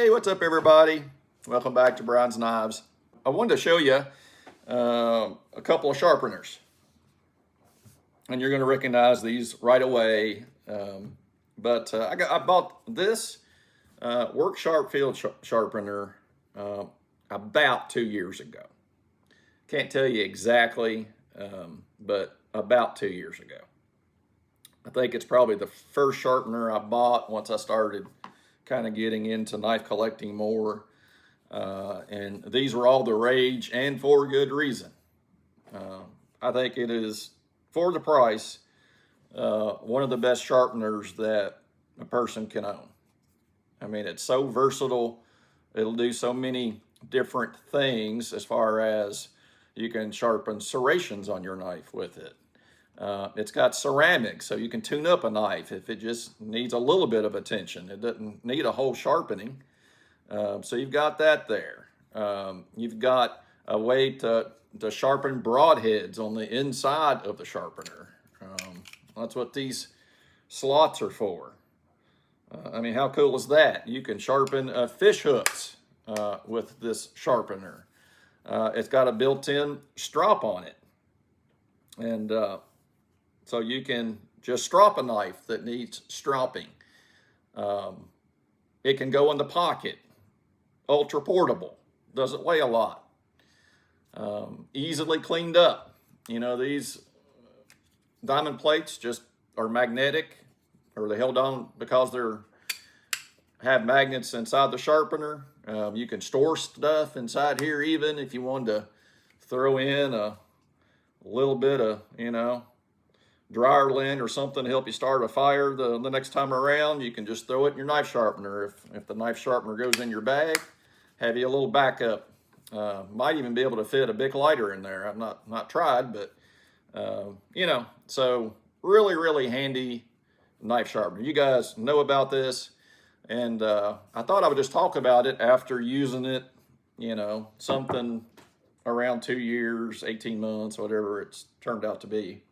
Hey, what's up everybody? Welcome back to Bryan's Knives. I wanted to show you a couple of sharpeners. And you're going to recognize these right away. I bought this Worksharp Field Sharpener about 2 years ago. Can't tell you exactly, but about 2 years ago. I think it's probably the first sharpener I bought once I started kind of getting into knife collecting more. And these were all the rage, and for good reason. I think it is, for the price, one of the best sharpeners that a person can own. I mean, it's so versatile. It'll do so many different things as far as you can sharpen serrations on your knife with it. It's got ceramic, so you can tune up a knife if it just needs a little bit of attention. It doesn't need a whole sharpening. So you've got that there. You've got a way to sharpen broadheads on the inside of the sharpener. That's what these slots are for. I mean, how cool is that? You can sharpen fish hooks with this sharpener. It's got a built-in strop on it. And so you can just strop a knife that needs stropping. It can go in the pocket. Ultra portable. Doesn't weigh a lot. Easily cleaned up. You know, these diamond plates just are magnetic, or they're held on because they're have magnets inside the sharpener. You can store stuff inside here, even if you wanted to throw in a little bit of, dryer lint or something to help you start a fire the next time around. You can just throw it in your knife sharpener. If the knife sharpener goes in your bag, have you a little backup. Might even be able to fit a Bic lighter in there. I've not tried, but so really handy knife sharpener. You guys know about this, and I thought I would just talk about it after using it, something around 2 years, 18 months, whatever it's turned out to be.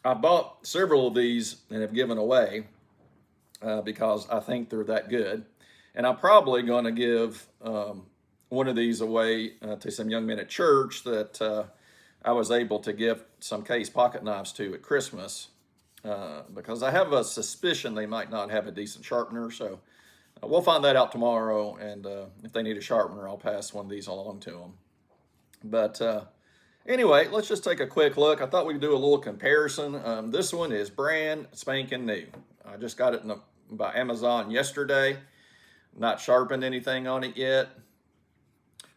I bought several of these and have given away because I think they're that good. And I'm probably going to give one of these away to some young men at church that I was able to give some case pocket knives to at Christmas because I have a suspicion they might not have a decent sharpener. So we'll find that out tomorrow. And if they need a sharpener, I'll pass one of these along to them. But anyway, let's just take a quick look. I thought we'd do a little comparison. This one is brand spanking new. I just got it by Amazon yesterday. Not sharpened anything on it yet.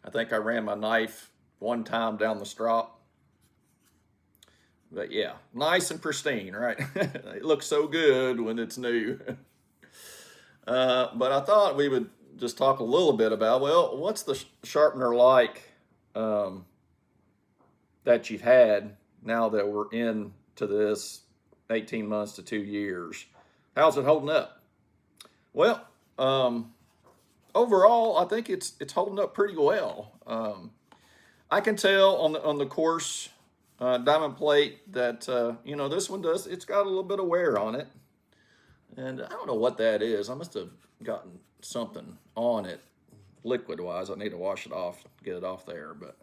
I think I ran my knife one time down the strop. But yeah, nice and pristine, right? It looks so good when it's new. But I thought we would just talk a little bit about, well, what's the sharpener like that you've had now that we're into this 18 months to 2 years? How's it holding up? Well, overall, I think it's holding up pretty well. I can tell on the coarse diamond plate that this one does. It's got a little bit of wear on it, and I don't know what that is. I must have gotten something on it liquid-wise. I need to wash it off, get it off there, but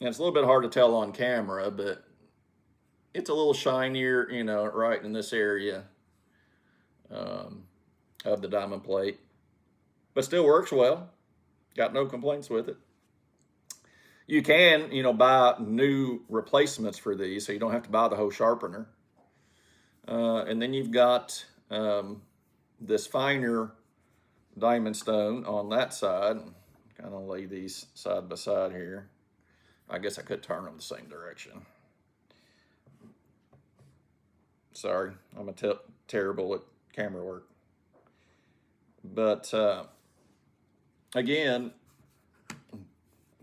and it's a little bit hard to tell on camera, but it's a little shinier, right in this area of the diamond plate, but still works well. Got no complaints with it. You can, buy new replacements for these, so you don't have to buy the whole sharpener. And then you've got this finer diamond stone on that side. Kind of lay these side by side here. I guess I could turn them the same direction. Sorry, I'm terrible at camera work. But again,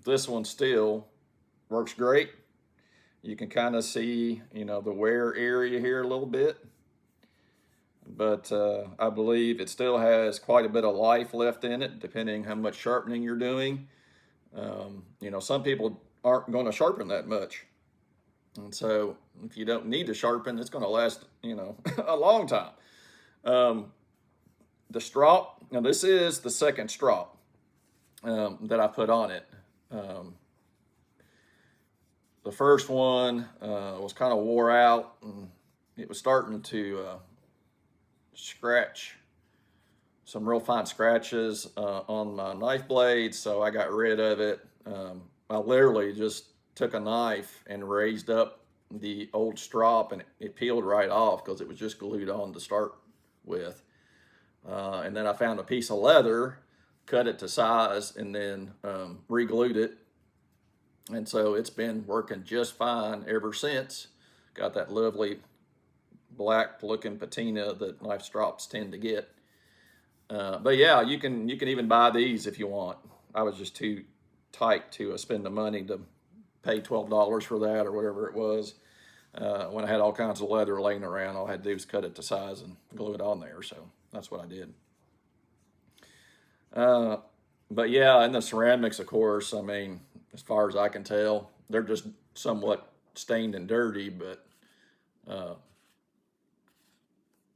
this one still works great. You can kind of see, the wear area here a little bit. But I believe it still has quite a bit of life left in it, depending how much sharpening you're doing. Some people aren't going to sharpen that much. And so if you don't need to sharpen, it's going to last, a long time. The strop, now this is the second strop that I put on it. The first one was kind of wore out, and it was starting to scratch some real fine scratches on my knife blade, so I got rid of it. I literally just took a knife and raised up the old strop, and it peeled right off because it was just glued on to start with. And then I found a piece of leather, cut it to size, and then re-glued it. And so it's been working just fine ever since. Got that lovely black looking patina that knife strops tend to get. But yeah, you can even buy these if you want. I was just too tight to spend the money to pay $12 for that or whatever it was. When I had all kinds of leather laying around, all I had to do was cut it to size and glue it on there. So that's what I did. But yeah, and the ceramics, of course, I mean, as far as I can tell, they're just somewhat stained and dirty, but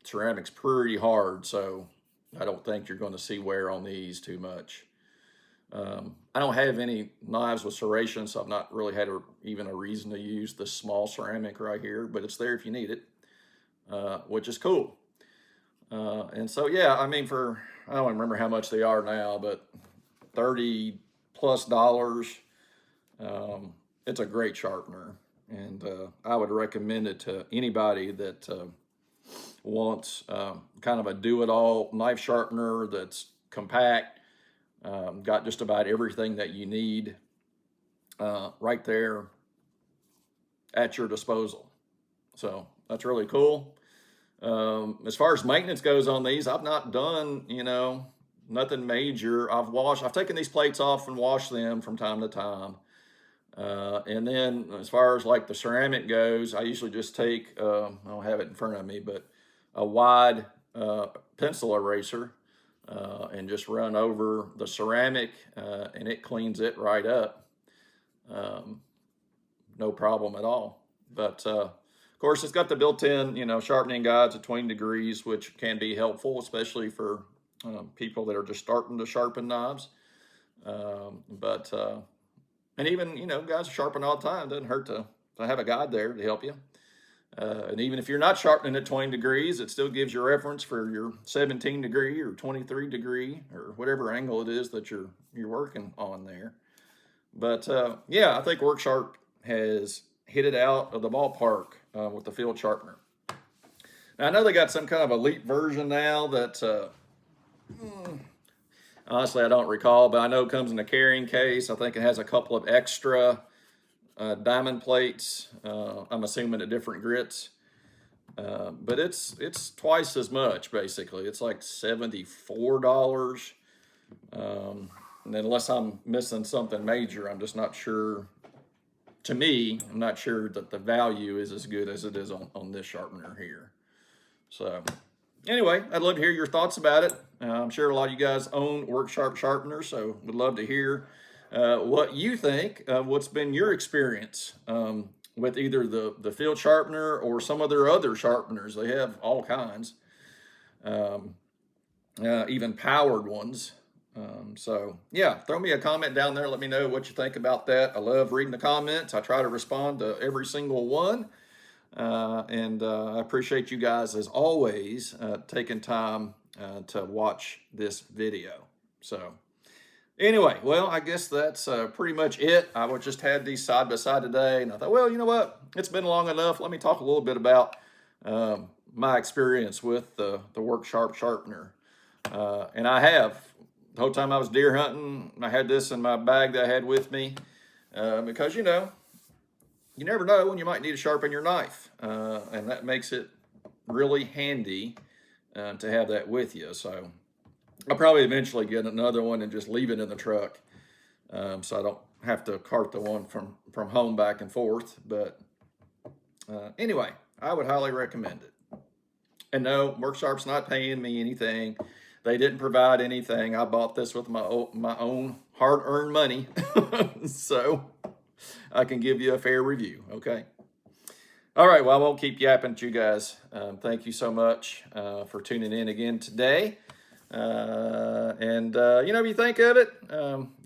ceramic's pretty hard, so I don't think you're going to see wear on these too much. I don't have any knives with serration, so I've not really had even a reason to use this small ceramic right here, but it's there if you need it, which is cool. And so, yeah, I mean, I don't remember how much they are now, but $30+ it's a great sharpener, and I would recommend it to anybody that wants kind of a do-it-all knife sharpener that's compact, got just about everything that you need right there at your disposal. So that's really cool. As far as maintenance goes on these, I've not done, nothing major. I've taken these plates off and washed them from time to time. And then as far as like the ceramic goes, I usually just take, I don't have it in front of me, but a wide pencil eraser and just run over the ceramic and it cleans it right up. No problem at all. But of course, it's got the built-in, sharpening guides at 20 degrees, which can be helpful, especially for people that are just starting to sharpen knives. And even, guys sharpen all the time. It doesn't hurt to have a guide there to help you. And even if you're not sharpening at 20 degrees, it still gives you reference for your 17 degree or 23 degree or whatever angle it is that you're working on there. But yeah, I think Worksharp has hit it out of the ballpark with the field sharpener. Now, I know they got some kind of elite version now that honestly I don't recall, but I know it comes in a carrying case. I think it has a couple of extra diamond plates. I'm assuming at different grits, but it's twice as much basically. It's like $74. And unless I'm missing something major, I'm just not sure. To me, I'm not sure that the value is as good as it is on this sharpener here. So anyway, I'd love to hear your thoughts about it. I'm sure a lot of you guys own Worksharp sharpeners, so would love to hear what you think. What's been your experience with either the field sharpener or some of their other sharpeners? They have all kinds, even powered ones. So yeah, throw me a comment down there. Let me know what you think about that. I love reading the comments. I try to respond to every single one. And I appreciate you guys, as always, taking time to watch this video. So anyway, well, I guess that's pretty much it. I just had these side by side today, and I thought, well, you know what? It's been long enough. Let me talk a little bit about my experience with the Worksharp sharpener. And I have. The whole time I was deer hunting, I had this in my bag that I had with me because, you never know when you might need to sharpen your knife. And that makes it really handy to have that with you. So I'll probably eventually get another one and just leave it in the truck so I don't have to cart the one from home back and forth. But anyway, I would highly recommend it. And no, Worksharp's not paying me anything. They didn't provide anything. I bought this with my own hard-earned money, so I can give you a fair review, okay? All right, well, I won't keep yapping at you guys. Thank you so much for tuning in again today. You know, if you think of it,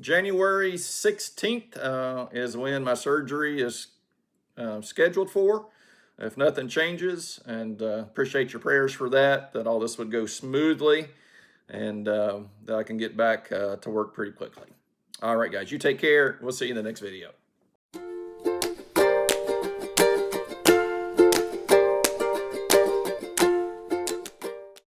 January 16th is when my surgery is scheduled for, if nothing changes, and appreciate your prayers for that all this would go smoothly, and that I can get back to work pretty quickly. All right, guys, you take care. We'll see you in the next video.